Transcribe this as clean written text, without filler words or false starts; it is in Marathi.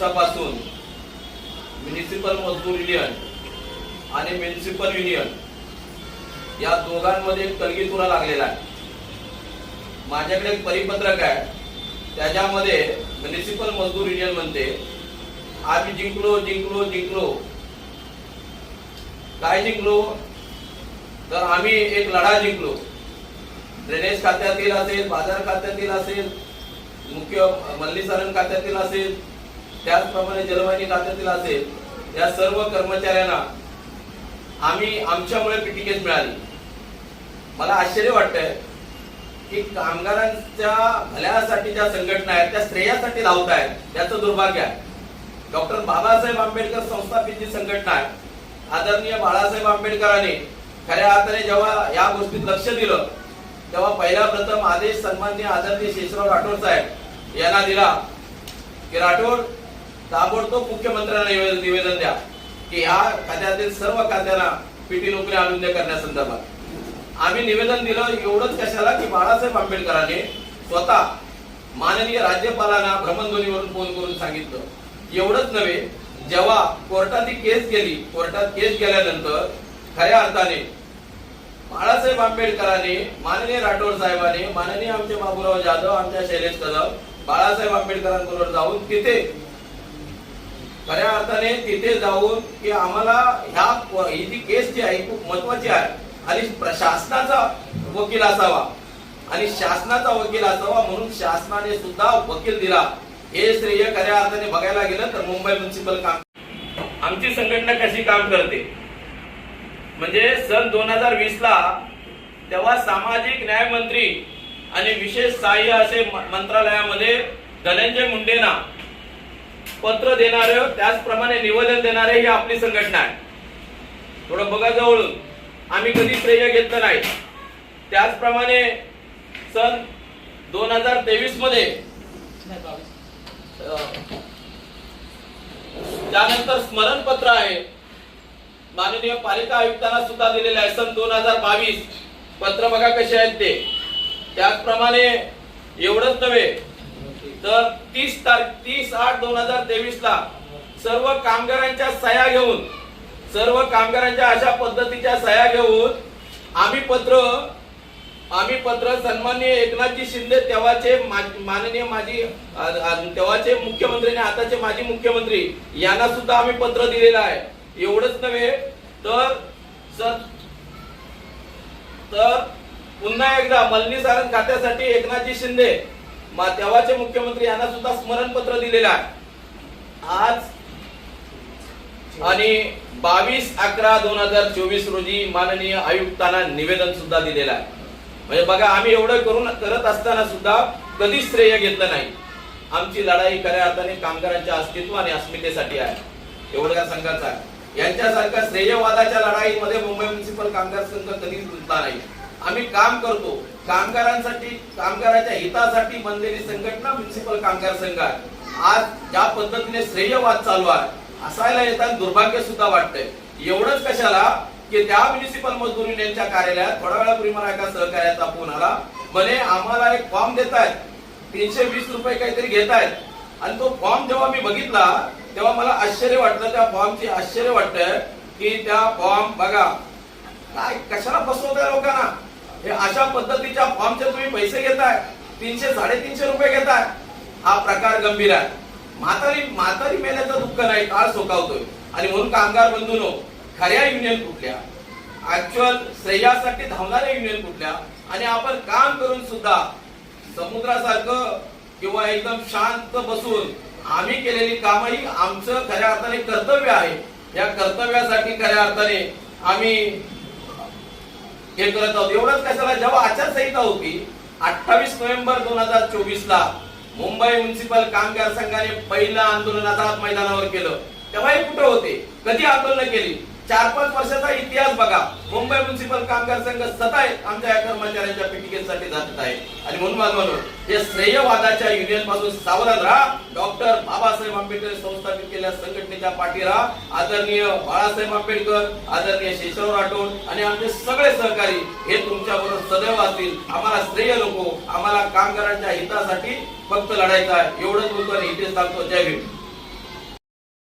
दिवसापासून म्युनिसिपल मजदूर युनियन आणि म्युनिसिपल युनियन या दोघांमध्ये कलगीतुरा लागलेला आहे। माझ्याकडे एक परिपत्रक आहे, त्याच्यामध्ये म्युनिसिपल मजदूर युनियन म्हणते आम्ही जिंकलो जिंकलो जिंकलो। काय जिंकलो? तर आम्ही एक लढा जिंकलो। ड्रेनेज खात्यातील असेल, बाजार खात्यातील असेल, मुख्य मल्लीसारण खात्यातील असेल, त्याचप्रमाणे जलवाहिनी खात्यातील असेल, या सर्व कर्मचाऱ्यांना आम्ही आमच्यामुळे पीटीकेस मिळाली। मला आश्चर्य वाटतंय की कामगारांच्या भल्यासाठी ज्या संघटना आहेत त्या श्रेयासाठी लावत आहेत, त्याचं दुर्भाग्य आहे। डॉक्टर बाबासाहेब आंबेडकर संस्थापित जी संघटना आहे, आदरणीय बाळासाहेब आंबेडकरांनी खऱ्या अर्थाने जेव्हा या गोष्टीत लक्ष दिलं तेव्हा पहिला प्रथम आदेश सन्माननीय आदरणीय शेषराव राठोड साहेब यांना दिला की राठोड ताबडतोब मुख्यमंत्र्यांना निवेदन द्या की या खात्यातील सर्व खात्यांना पीटी नोकरी आणून द्या करण्यासंदर्भात। आम्ही निवेदन दिलं। एवढंच कशाला की बाळासाहेब आंबेडकरांनी स्वतः माननीय राज्यपालांना भ्रमणध्वनीवरून फोन करून सांगितलं। एवढंच नव्हे, जेव्हा कोर्टात ही केस गेली, कोर्टात केस गेल्यानंतर खऱ्या अर्थाने बाळासाहेब आंबेडकरांनी, माननीय राठोड साहेबांनी, माननीय आमचे बाबूराव जाधव, आमच्या शैलेश कदम बाळासाहेब आंबेडकरांबरोबर जाऊन तिथे खऱ्या अर्थाने तिथे जाऊन की आम्हाला ही जी केस जी आहे खूप महत्वाची आहे आणि प्रशासनाचा वकील असावा आणि शासनाचा वकील असावा म्हणून शासनाने सुद्धा वकील दिला। हे श्रेय खऱ्या अर्थाने बघायला गेलं तर मुंबई म्युनिसिपल आमची संघटना कशी काम करते म्हणजे सन 2020 ला तेव्हा सामाजिक न्याय मंत्री आणि विशेष सहाय्य असे मंत्रालयामध्ये धनंजय मुंडेंना पत्र देणारे, त्याचप्रमाणे निवेदन देणारे ही आपली संघटना आहे। थोडं बघा जवळून, आम्ही कधी श्रेय घेतलं नाही। त्याचप्रमाणे सन 2023 मध्ये त्यानंतर स्मरणपत्र आहे, माननीय पालिका आयुक्तांना सुद्धा दिलेले आहे। सन 2022 पत्र बघा कसे आहेत ते। त्याचप्रमाणे एवढंच नव्हे तर 30/8/2023 ला सर्व कामगारांच्या सह्या घेऊन, सर्व कामगारांच्या अशा पद्धतीच्या सह्या घेऊन आम्ही पत्र सन्माननीय एकनाथजी शिंदे तेव्हाचे माननीय तेव्हाचे मुख्यमंत्री आणि आताचे माजी मुख्यमंत्री यांना सुद्धा आम्ही पत्र दिलेलं आहे। एवढंच नव्हे तर पुन्हा एकदा मल्लीसारण खात्यासाठी एकनाथजी शिंदे तेव्हाचे मुख्यमंत्री यांना सुद्धा स्मरणपत्र दिलेलं आहे आज। आणि 22/11/2024 रोजी माननीय आयुक्तांना निवेदन सुद्धा दिलेलं आहे। म्हणजे बघा, आम्ही एवढं करत असताना सुद्धा कधीच श्रेय घेतलं नाही। आमची लढाई खऱ्या अर्थाने कामगारांच्या अस्तित्व आणि अस्मितेसाठी आहे, एवढं या संघाचा आहे। यांच्यासारख्या श्रेयवादाच्या लढाईमध्ये मुंबई म्युनिसिपल कामगार संघ कधीच गुंतला नाही। आम्ही काम करतो कामगारांसाठी, कामगाराच्या हितासाठी बनलेली संघटना म्युनिसिपल कामगार संघ आहे। आज ज्या पद्धतीने श्रेयवाद चालू आहे, असायला येताना दुर्भाग्य सुद्धा वाटतंय। एवढंच कशाला की त्या म्युनिसिपल मजदूर युनियनच्या कार्यालयात थोड्या वेळापूर्वी मला एका सहकार्याचा फोन आला, म्हणे आम्हाला एक फॉर्म देतायत, 320 रुपये काहीतरी घेतायत। आणि तो फॉर्म जेव्हा मी बघितला तेव्हा मला आश्चर्य वाटलं, त्या फॉर्मची आश्चर्य वाटतंय की त्या फॉर्म बघा काय कशाला फसवताय लोकांना। हे अशा पद्धतीच्या फॉर्मचे तुम्ही पैसे घेताय, 300-350 रुपये घेताय, हा प्रकार गंभीर आहे। म्हातारी मेल्याचं दुःख नाही, काळ सोकावतोय। आणि म्हणून कामगार बंधूंनो, खऱ्या युनियन कुठल्या, ऍक्च्युअल श्रेयासाठी धावणाऱ्या युनियन कुठल्या, आणि आपण काम करून सुद्धा समुद्रासारखं किंवा एकदम शांत बसून आम्ही केलेली कामही आमचं खऱ्या अर्थाने कर्तव्य आहे। या कर्तव्यासाठी खऱ्या अर्थाने आम्ही हे करत आहोत। एवढंच कशाला, जेव्हा आचारसंहिता होती 28 नोव्हेंबर 2024 ला मुंबई म्युनिसिपल कामगार संघाने पहिलं आंदोलन आझाद मैदानावर केलं, तेव्हा हे कुठे होते, कधी आंदोलन केली? 4-5 वर्षाचा इतिहास बघा। मुंबई म्युनिसिपल कामगार संघ सतत आमच्या कर्मचाऱ्यांच्या पीटीकेसाठी जात आहे। आणि म्हणून हे श्रेयवादाच्या युनियन पासून सावधान राहा। डॉक्टर बाबासाहेब आंबेडकर संस्थापित केलेल्या संघटनेच्या पाठी राहा। आदरणीय बाळासाहेब आंबेडकर, आदरणीय शेषराव राठोड आणि आमचे सगळे सहकारी हे तुमच्या बरोबर सदैव असतील। आम्हाला श्रेय नको, आम्हाला कामगारांच्या हितासाठी फक्त लढायचं आहे। एवढंच बोलतो आणि इथेच सांगतो। जय भीम।